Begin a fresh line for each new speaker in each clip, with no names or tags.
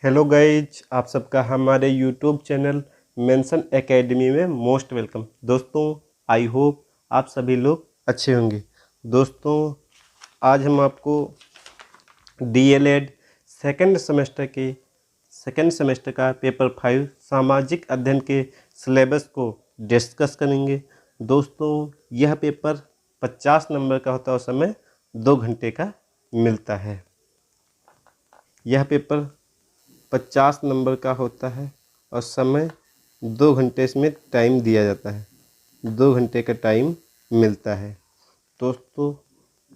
Hello guys, आप सबका हमारे यूट्यूब चैनल मेंशन एकेडमी में मोस्ट वेलकम। दोस्तों, आई होप आप सभी लोग अच्छे होंगे। दोस्तों, आज हम आपको डीएलएड सेकंड सेमेस्टर का पेपर 5 सामाजिक अध्ययन के सिलेबस को डिस्कस करेंगे। दोस्तों, यह पेपर 50 नंबर का होता है और समय 2 घंटे का मिलता है। यह पेपर 50 नंबर का होता है और समय 2 घंटे इसमें टाइम दिया जाता है। 2 घंटे का टाइम मिलता है। दोस्तों,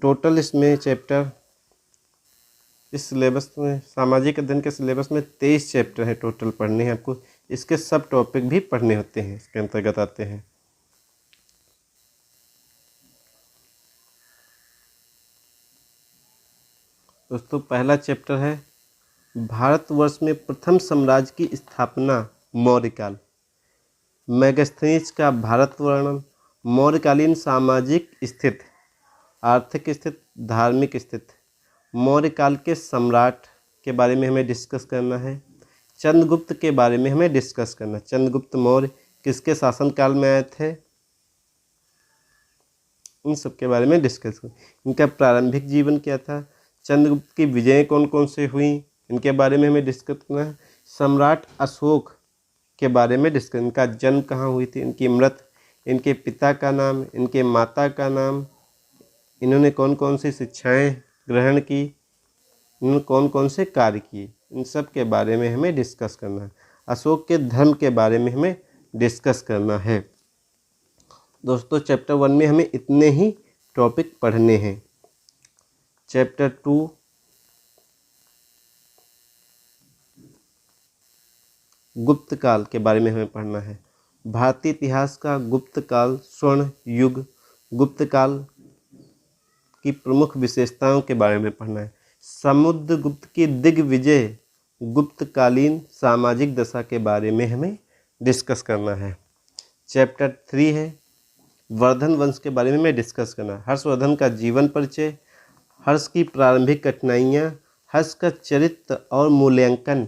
टोटल इसमें चैप्टर इस सिलेबस में सामाजिक अध्ययन के सिलेबस में 23 चैप्टर हैं टोटल पढ़ने हैं आपको। इसके सब टॉपिक भी पढ़ने होते हैं, इसके अंतर्गत आते हैं। दोस्तों, पहला चैप्टर है भारतवर्ष में प्रथम साम्राज्य की स्थापना मौर्यकाल। मैगस्थनीज का भारत वर्णन। मौर्यकालीन सामाजिक स्थिति, आर्थिक स्थिति, धार्मिक स्थिति। मौर्यकाल के सम्राट के बारे में हमें डिस्कस करना है। चंद्रगुप्त के बारे में हमें डिस्कस करना है। चंद्रगुप्त मौर्य किसके शासनकाल में आए थे, इन सब के बारे में डिस्कस करना। इनका प्रारंभिक जीवन क्या था। चंद्रगुप्त की विजय कौन कौन से हुई, इनके बारे में हमें डिस्कस करना है। सम्राट अशोक के बारे में डिस्कस, इनका जन्म कहाँ हुई थी, इनकी मृत्यु, इनके पिता का नाम, इनके माता का नाम, इन्होंने कौन कौन सी शिक्षाएं ग्रहण की, इन्होंने कौन कौन से कार्य किए, इन सब के बारे में हमें डिस्कस करना है। अशोक के धर्म के बारे में हमें डिस्कस करना है। दोस्तों, चैप्टर 1 में हमें इतने ही टॉपिक पढ़ने हैं। चैप्टर 2 गुप्त काल के बारे में हमें पढ़ना है। भारतीय इतिहास का गुप्त काल स्वर्ण युग, गुप्त काल की प्रमुख विशेषताओं के बारे में पढ़ना है। समुद्रगुप्त की दिग्विजय गुप्तकालीन सामाजिक दशा के बारे में हमें डिस्कस करना है। चैप्टर 3 है वर्धन वंश के बारे में हमें डिस्कस करना है। हर्षवर्धन का जीवन परिचय, हर्ष की प्रारंभिक कठिनाइयाँ, हर्ष का चरित्र और मूल्यांकन,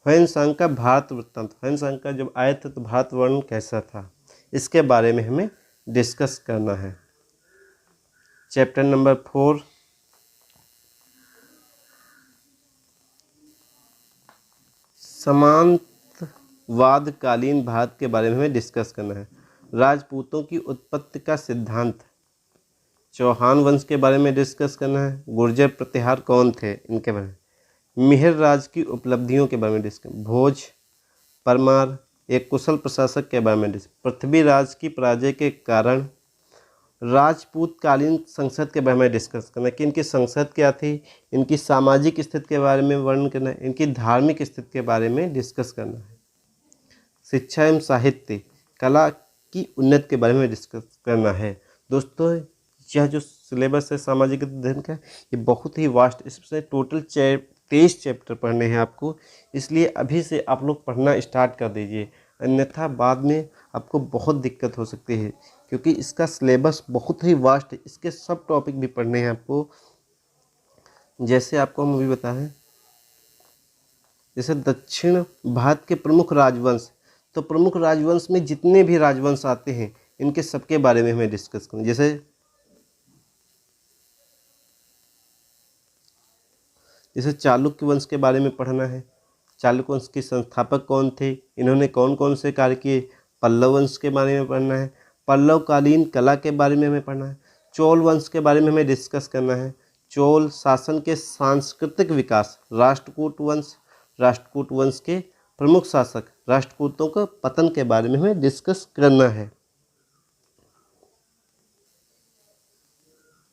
ह्वेन-सांग का भारत वृत्तांत। ह्वेन-सांग का जब आए थे तो भारत वर्णन कैसा था, इसके बारे में हमें डिस्कस करना है। चैप्टर नंबर 4 सामंतवादकालीन भारत के बारे में हमें डिस्कस करना है। राजपूतों की उत्पत्ति का सिद्धांत, चौहान वंश के बारे में डिस्कस करना है। गुर्जर प्रतिहार कौन थे, इनके बारे में। मिहिर राज की उपलब्धियों के बारे में डिस्कस। भोज परमार एक कुशल प्रशासक के बारे में डिस्कस। पृथ्वीराज की पराजय के कारण। राजपूतकालीन संसद के बारे में डिस्कस करना कि इनकी संसद क्या थी, इनकी सामाजिक स्थिति के बारे में वर्णन करना है, इनकी धार्मिक स्थिति के बारे में डिस्कस करना है। शिक्षा एवं साहित्य, कला की उन्नति के बारे में डिस्कस करना है। दोस्तों, यह जो सिलेबस है सामाजिक अध्ययन का, ये बहुत ही वास्ट, इसमें टोटल 23 चैप्टर पढ़ने हैं आपको। इसलिए अभी से आप लोग पढ़ना स्टार्ट कर दीजिए, अन्यथा बाद में आपको बहुत दिक्कत हो सकती है, क्योंकि इसका सिलेबस बहुत ही वास्ट है। इसके सब टॉपिक भी पढ़ने हैं आपको। जैसे आपको हम अभी बताएं, जैसे दक्षिण भारत के प्रमुख राजवंश, तो प्रमुख राजवंश में जितने भी राजवंश आते हैं इनके सबके बारे में हमें डिस्कस करना। जैसे चालुक्य वंश के बारे में पढ़ना है। चालुक्य वंश के संस्थापक कौन थे, इन्होंने कौन कौन से कार्य किए। पल्लव वंश के बारे में पढ़ना है। पल्लवकालीन कला के बारे में हमें पढ़ना है। चोल वंश के बारे में हमें डिस्कस करना है। चोल शासन के सांस्कृतिक विकास। राष्ट्रकूट वंश के प्रमुख शासक, राष्ट्रकूटों का पतन के बारे में हमें डिस्कस करना है।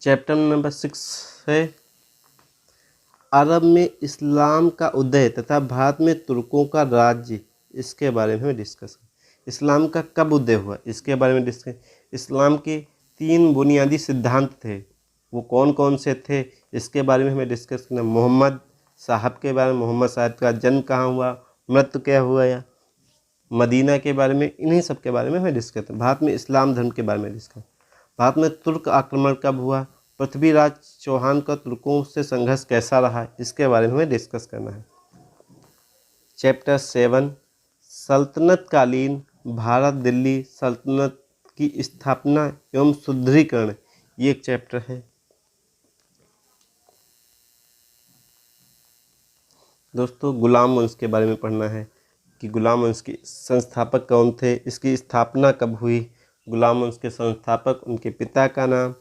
चैप्टर नंबर 6 है अरब में इस्लाम का उदय तथा भारत में तुर्कों का राज्य, इसके बारे में हमें डिस्कस। इस्लाम का कब उदय हुआ, इसके बारे में डिस्कस। इस्लाम के 3 बुनियादी सिद्धांत थे, वो कौन कौन से थे, इसके बारे में हमें डिस्कस करना। मोहम्मद साहब के बारे में, मोहम्मद साहब का जन्म कहाँ हुआ, मृत्यु क्या हुआ, या मदीना के बारे में, इन्हीं सब के बारे में हमें डिस्कस करना। भारत में इस्लाम धर्म के बारे में डिस्कस। भारत में तुर्क आक्रमण कब हुआ, पृथ्वीराज चौहान का तुर्कों से संघर्ष कैसा रहा, इसके बारे में हमें डिस्कस करना है। चैप्टर 7 सल्तनत कालीन भारत दिल्ली सल्तनत की स्थापना एवं सुदृढ़ीकरण, ये एक चैप्टर है। दोस्तों गुलाम वंश के बारे में पढ़ना है कि गुलाम वंश के संस्थापक कौन थे, इसकी स्थापना कब हुई, गुलाम वंश के संस्थापक, उनके पिता का नाम,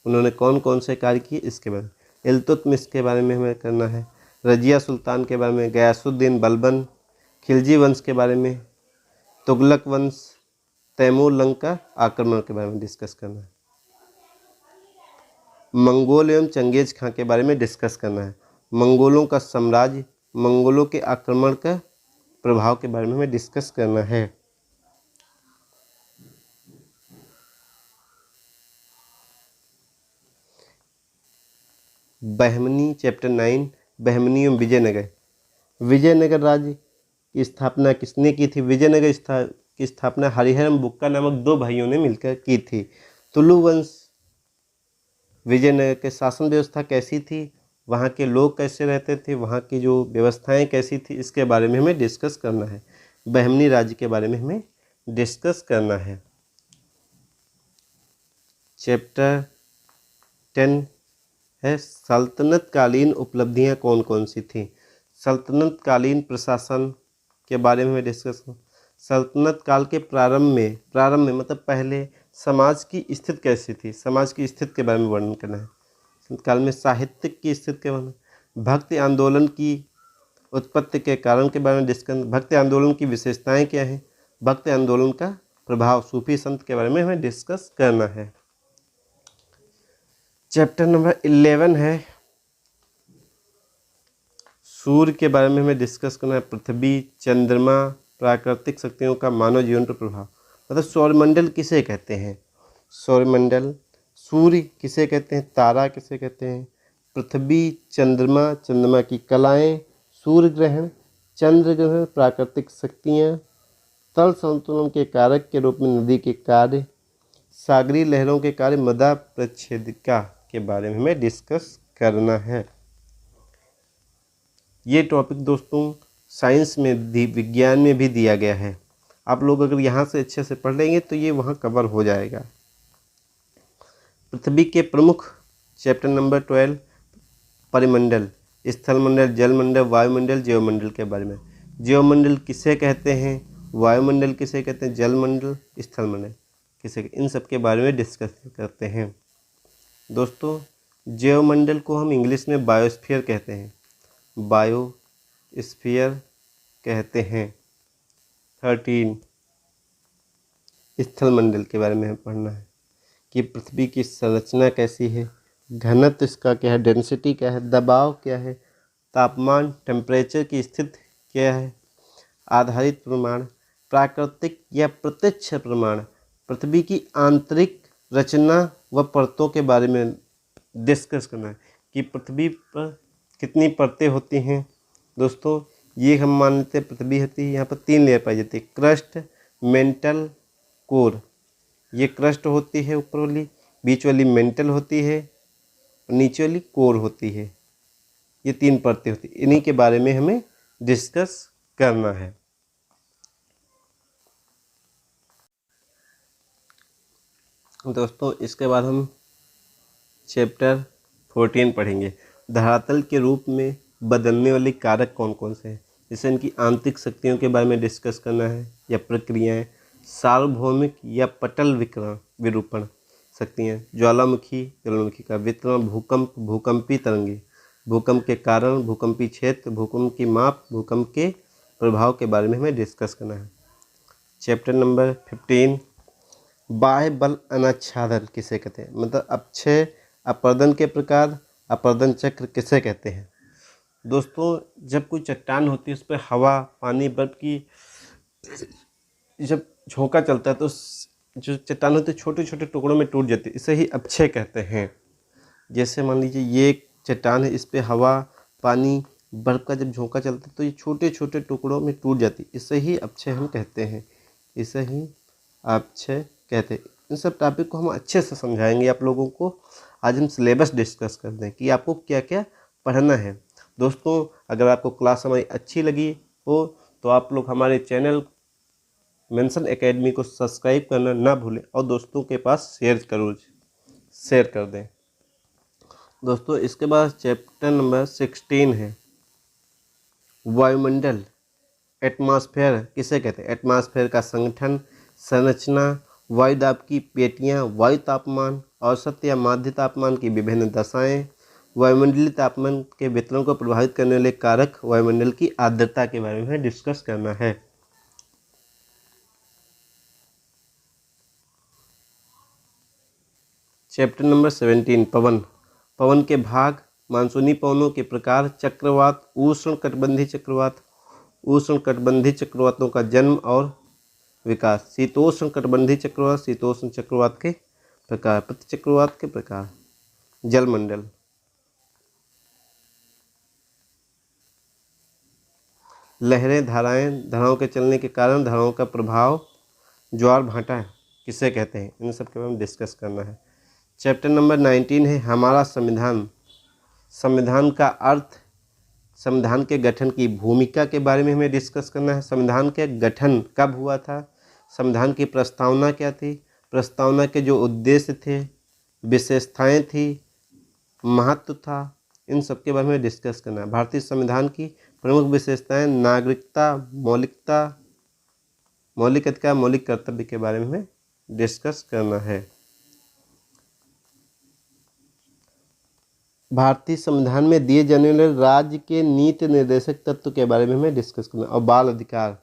उन्होंने कौन कौन से कार्य किए, इसके बारे में। इल्तुतमिश के बारे में हमें करना है, रजिया सुल्तान के बारे में, गयासुद्दीन बलबन, खिलजी वंश के बारे में, तुगलक वंश, तैमूर लंग का आक्रमण के बारे में डिस्कस करना है, मंगोल एवं चंगेज खां के बारे में डिस्कस करना है, मंगोलों का साम्राज्य, मंगोलों के आक्रमण का प्रभाव के बारे में हमें डिस्कस करना है। बहमनी चैप्टर 9 बहमनी एवं विजयनगर, विजयनगर राज्य की स्थापना किसने की थी? विजयनगर की स्थापना हरिहरम बुक्का नामक 2 भाइयों ने मिलकर की थी। तुलु वंश, विजयनगर के शासन व्यवस्था कैसी थी, वहाँ के लोग कैसे रहते थे, वहाँ की जो व्यवस्थाएं कैसी थी, इसके बारे में हमें डिस्कस करना है। बहमनी राज्य के बारे में हमें डिस्कस करना है। चैप्टर 10 है सल्तनत कालीन उपलब्धियां कौन कौन सी थी। सल्तनत कालीन प्रशासन के बारे में हमें डिस्कस करना। सल्तनत काल के प्रारंभ में मतलब पहले समाज की स्थिति कैसी थी, समाज की स्थिति के बारे में वर्णन करना है। काल में साहित्य की स्थिति के बारे में, भक्ति आंदोलन की उत्पत्ति के कारण के बारे में डिस्कस, भक्ति आंदोलन की विशेषताएं क्या हैं, भक्ति आंदोलन का प्रभाव, सूफी संत के बारे में हमें डिस्कस करना है। चैप्टर नंबर 11 है सूर्य के बारे में हमें डिस्कस करना है, पृथ्वी, चंद्रमा, प्राकृतिक शक्तियों का मानव जीवन पर प्रभाव। मतलब सौरमंडल किसे कहते हैं? सौरमंडल, सूर्य किसे कहते हैं? तारा किसे कहते हैं? पृथ्वी, चंद्रमा, चंद्रमा की कलाएं, सूर्य ग्रहण, चंद्र ग्रहण, प्राकृतिक शक्तियाँ, तल संतुलन के कारक के रूप में नदी के कार्य, सागरीय लहरों के कार्य, मदा प्रच्छेदिका के बारे में हमें डिस्कस करना है। ये टॉपिक दोस्तों साइंस में विज्ञान में भी दिया गया है। आप लोग अगर यहाँ से अच्छे से पढ़ लेंगे तो ये वहाँ कवर हो जाएगा। पृथ्वी के प्रमुख, चैप्टर नंबर 12 परिमंडल, स्थलमंडल, जलमंडल, वायुमंडल, जीवमंडल के बारे में। जीवमंडल किसे कहते हैं, वायुमंडल किसे कहते हैं, जलमंडल, स्थलमंडल किसे, इन सब के बारे में डिस्कस करते हैं। दोस्तों जीवमंडल को हम इंग्लिश में बायोस्फीयर कहते हैं, बायोस्फीयर कहते हैं। 13 स्थलमंडल के बारे में हमें पढ़ना है कि पृथ्वी की संरचना कैसी है, घनत्व इसका क्या है, डेंसिटी क्या है, दबाव क्या है, तापमान टेम्परेचर की स्थिति क्या है, आधारित प्रमाण, प्राकृतिक या प्रत्यक्ष प्रमाण, पृथ्वी की आंतरिक रचना व परतों के बारे में डिस्कस करना है कि पृथ्वी पर कितनी परतें होती हैं। दोस्तों ये हम मान लेते हैं पृथ्वी होती है, यहाँ पर 3 लेयर पाई जाती है, क्रस्ट, मेंटल, कोर। ये क्रस्ट होती है ऊपर वाली, बीच वाली मेंटल होती है और नीचे वाली कोर होती है। ये 3 परतें होती है, इन्हीं के बारे में हमें डिस्कस करना है। दोस्तों इसके बाद हम चैप्टर 14 पढ़ेंगे। धरातल के रूप में बदलने वाले कारक कौन कौन से हैं, जैसे इनकी आंतरिक शक्तियों के बारे में डिस्कस करना है या प्रक्रियाएं, सार्वभौमिक या पटल विरूपण शक्तियाँ, ज्वालामुखी का वितरण, भूकंप, भूकंपी तरंगे, भूकंप के कारण, भूकंपी क्षेत्र, भूकंप की माप, भूकंप के प्रभाव के बारे में हमें डिस्कस करना है। चैप्टर नंबर 15 बाह्य बल अनाच्छादन किसे कहते हैं, मतलब अपक्षय, अपर्दन के प्रकार, अपर्दन चक्र किसे कहते हैं। दोस्तों जब कोई चट्टान होती है उस पर हवा, पानी, बर्फ की जब झोंका चलता है तो जो चट्टान होती है छोटे छोटे टुकड़ों में टूट जाती है, इसे ही अपक्षय कहते हैं। जैसे मान लीजिए ये एक चट्टान है, इस पर हवा, पानी, बर्फ का जब झोंका चलता है तो ये छोटे छोटे टुकड़ों में टूट जाती है, इसे ही अपक्षय हम कहते हैं, इसे ही अपक्षय कहते हैं। इन सब टॉपिक को हम अच्छे से समझाएंगे आप लोगों को। आज हम सिलेबस डिस्कस करते हैं कि आपको क्या क्या पढ़ना है। दोस्तों अगर आपको क्लास हमारी अच्छी लगी हो तो आप लोग हमारे चैनल मेंशन एकेडमी को सब्सक्राइब करना ना भूलें और दोस्तों के पास शेयर कर दें। दोस्तों इसके बाद चैप्टर नंबर 16 है वायुमंडल। एटमॉस्फेयर किसे कहते हैं? एटमॉस्फेयर का संगठन, संरचना, वायुदाब की पेटियां, वायु तापमान, औसत या माध्य तापमान की विभिन्न दशाएं, वायुमंडलीय तापमान के वितरण को प्रभावित करने वाले कारक, वायुमंडल की आर्द्रता के बारे में डिस्कस करना है। चैप्टर नंबर 17 पवन। पवन के भाग, मानसूनी पवनों के प्रकार, चक्रवात, उष्णकटिबंधीय चक्रवात, उष्णकटिबंधीय चक्रवातों का जन्म और विकास, शीतोष्णकटिबंधीय चक्रवात, शीतोष्ण चक्रवात के प्रकार, प्रतिचक्रवात के प्रकार, जलमंडल। लहरें, धाराओं के चलने के कारण, धाराओं का प्रभाव, ज्वार भाटा किसे कहते हैं? इन सब के बारे में डिस्कस करना है। चैप्टर नंबर 19 है हमारा संविधान। संविधान का अर्थ, संविधान के गठन की भूमिका के बारे में हमें डिस्कस करना है। संविधान के गठन कब हुआ था, संविधान की प्रस्तावना क्या थी, प्रस्तावना के जो उद्देश्य थे, विशेषताएं थी, महत्व था, इन सब के बारे में डिस्कस करना है। भारतीय संविधान की प्रमुख विशेषताएं, नागरिकता, मौलिक अधिकार, मौलिक कर्तव्य के बारे में हमें डिस्कस करना है। भारतीय संविधान में दिए जाने वाले राज्य के नीति निर्देशक तत्व के बारे में हमें डिस्कस करना और बाल अधिकार।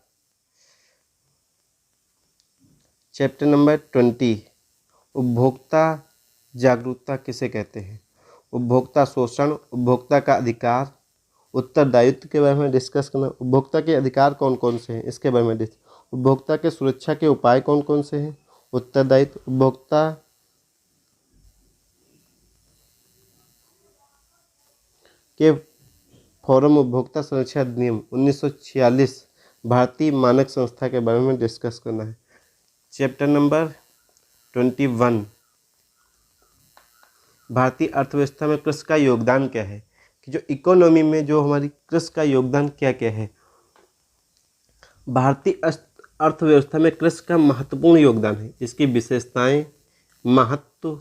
चैप्टर नंबर 20 उपभोक्ता जागरूकता किसे कहते हैं? उपभोक्ता शोषण, उपभोक्ता का अधिकार, उत्तरदायित्व के बारे में डिस्कस करना। उपभोक्ता के अधिकार कौन कौन से हैं इसके बारे में उपभोक्ता के सुरक्षा के उपाय कौन कौन से हैं, उत्तरदायित्व, उपभोक्ता के फोरम, उपभोक्ता संरक्षण अधिनियम 1946, भारतीय मानक संस्था के बारे में डिस्कस करना है। चैप्टर नंबर 21 भारतीय अर्थव्यवस्था में कृषि का योगदान क्या है, कि जो इकोनॉमी में जो हमारी कृषि का योगदान क्या क्या है। भारतीय अर्थव्यवस्था में कृषि का महत्वपूर्ण योगदान है। इसकी विशेषताएं, महत्व,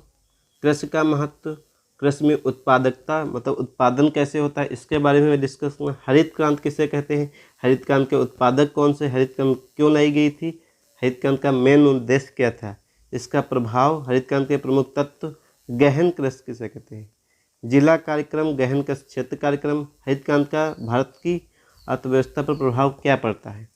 कृषि का महत्व, कृषि में उत्पादकता मतलब उत्पादन कैसे होता है इसके बारे में डिस्कस करना। हरित क्रांति किसे कहते हैं, हरित क्रांति के उत्पादक कौन से, हरित क्रांति क्यों लाई गई थी, हरित क्रांति का मेन उद्देश्य क्या था, इसका प्रभाव, हरित क्रांति के प्रमुख तत्व, गहन कृषि किसे कहते हैं, जिला कार्यक्रम, गहन कृषि क्षेत्र कार्यक्रम, हरित क्रांति का भारत की अर्थव्यवस्था पर प्रभाव क्या पड़ता है,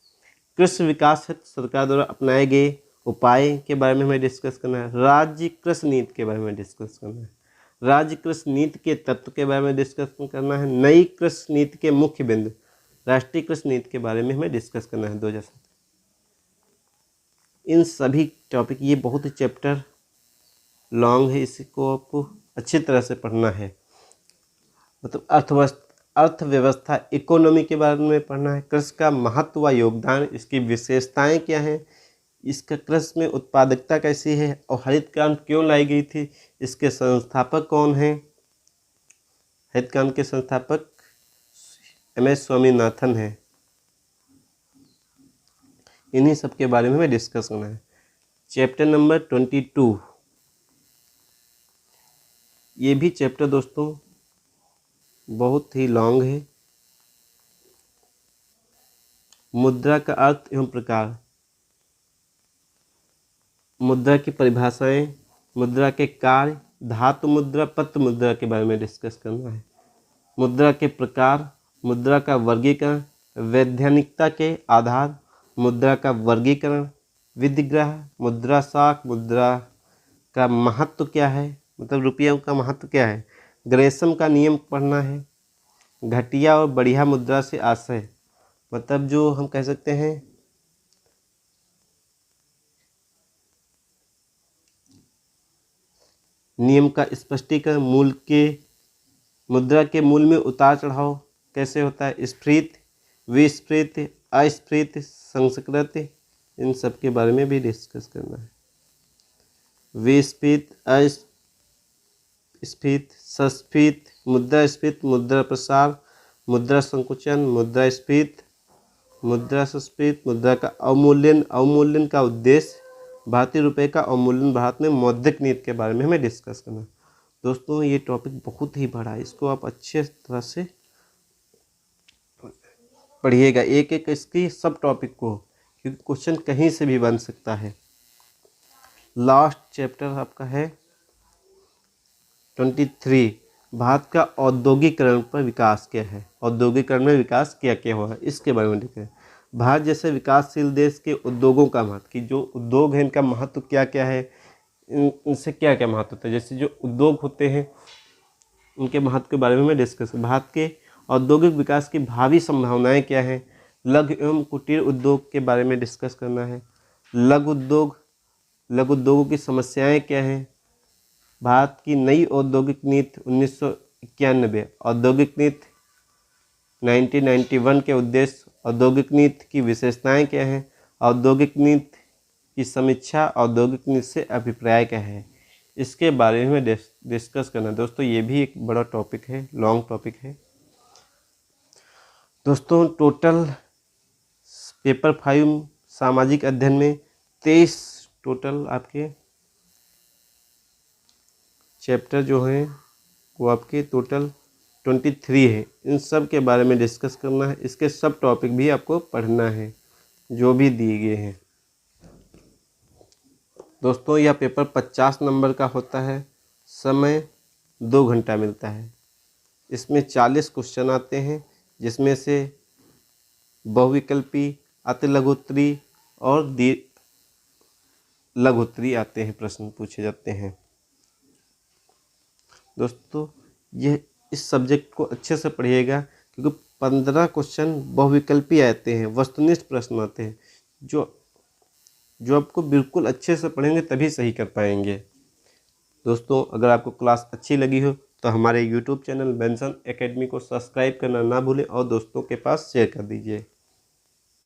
कृषि विकास हेतु सरकार द्वारा अपनाए गए उपाय के बारे में हमें डिस्कस करना है। राज्य कृषि नीति के बारे में डिस्कस करना है। राज्य कृषि नीति के तत्व के बारे में डिस्कस करना है। नई कृषि नीति के मुख्य बिंदु, राष्ट्रीय कृषि नीति के बारे में हमें डिस्कस करना है 2007। इन सभी टॉपिक, ये बहुत ही चैप्टर लॉन्ग है, इसको आपको अच्छी तरह से पढ़ना है। मतलब अर्थव्यवस्था इकोनॉमी के बारे में पढ़ना है, कृषि का महत्व व योगदान, इसकी विशेषताएं क्या हैं, इसका कृषि में उत्पादकता कैसी है और हरित क्रांति क्यों लाई गई थी, इसके संस्थापक कौन हैं। हरित क्रांति के संस्थापक MS स्वामीनाथन हैं। इन्हीं सब के बारे में हमें डिस्कस करना है। चैप्टर नंबर 22, ये भी चैप्टर दोस्तों बहुत ही लॉन्ग है। मुद्रा का अर्थ एवं प्रकार, मुद्रा की परिभाषाएं, मुद्रा के कार्य, धातु मुद्रा, पत्र मुद्रा के बारे में डिस्कस करना है। मुद्रा के प्रकार, मुद्रा का वर्गीकरण, वैधानिकता के आधार, मुद्रा का वर्गीकरण, विधिग्रह, मुद्रा शाख, मुद्रा का महत्व क्या है, मतलब रुपये का महत्व क्या है, ग्रेसम का नियम पढ़ना है। घटिया और बढ़िया मुद्रा से आशय, मतलब जो हम कह सकते हैं नियम का स्पष्टीकरण, मुद्रा के मूल में उतार चढ़ाव कैसे होता है, स्फीत, विस्फीत, अस्फीत, संस्कृत, इन सब के बारे में भी डिस्कस करना है। विस्फीत, अस्फीत, सस्फीत, मुद्रास्फीत, मुद्रा प्रसार, मुद्रा संकुचन, मुद्रास्फीत, मुद्रास्फीति, मुद्रा का अवमूल्यन, अवमूल्यन का उद्देश्य, भारतीय रुपए का अवमूल्यन, भारत में मौद्रिक नीति के बारे में हमें डिस्कस करना है। दोस्तों ये टॉपिक बहुत ही बड़ा है, इसको आप अच्छे तरह से पढ़िएगा, एक एक इसकी सब टॉपिक को, क्योंकि क्वेश्चन कहीं से भी बन सकता है। लास्ट चैप्टर आपका है 23, भारत का औद्योगिकरण पर विकास क्या है। औद्योगिकरण में विकास क्या क्या हुआ है, इसके बारे में लिखें। भारत जैसे विकासशील देश के उद्योगों का महत्व, कि जो उद्योग है इनका महत्व क्या क्या है, इनसे क्या क्या महत्व होता है। जैसे जो उद्योग होते हैं उनके महत्व के बारे में मैं डिस्कस। भारत के औद्योगिक विकास की भावी संभावनाएं क्या हैं, लघु एवं कुटीर उद्योग के बारे में डिस्कस करना है। लघु उद्योगों की समस्याएं क्या हैं, भारत की नई औद्योगिक नीति 1991, औद्योगिक नीति 1991 के उद्देश्य, औद्योगिक नीति की विशेषताएं क्या हैं, औद्योगिक नीति की समीक्षा, औद्योगिक नीति से अभिप्राय क्या है, इसके बारे में डिस्कस करना। दोस्तों ये भी एक बड़ा टॉपिक है, लॉन्ग टॉपिक है। दोस्तों टोटल पेपर 5 सामाजिक अध्ययन में 23 टोटल आपके चैप्टर जो हैं वो आपके टोटल 23 है। इन सब के बारे में डिस्कस करना है, इसके सब टॉपिक भी आपको पढ़ना है जो भी दिए गए हैं। दोस्तों यह पेपर 50 नंबर का होता है, समय 2 घंटा मिलता है। इसमें 40 क्वेश्चन आते हैं, जिसमें से बहुविकल्पी, अति लघुत्तरी और लघुत्तरी आते हैं, प्रश्न पूछे जाते हैं। दोस्तों यह इस सब्जेक्ट को अच्छे से पढ़िएगा, क्योंकि 15 क्वेश्चन बहुविकल्पी आते हैं, वस्तुनिष्ठ प्रश्न आते हैं, जो आपको बिल्कुल अच्छे से पढ़ेंगे तभी सही कर पाएंगे। दोस्तों अगर आपको क्लास अच्छी लगी हो तो हमारे YouTube चैनल बेंसन एकेडमी को सब्सक्राइब करना ना भूलें और दोस्तों के पास शेयर कर दीजिए।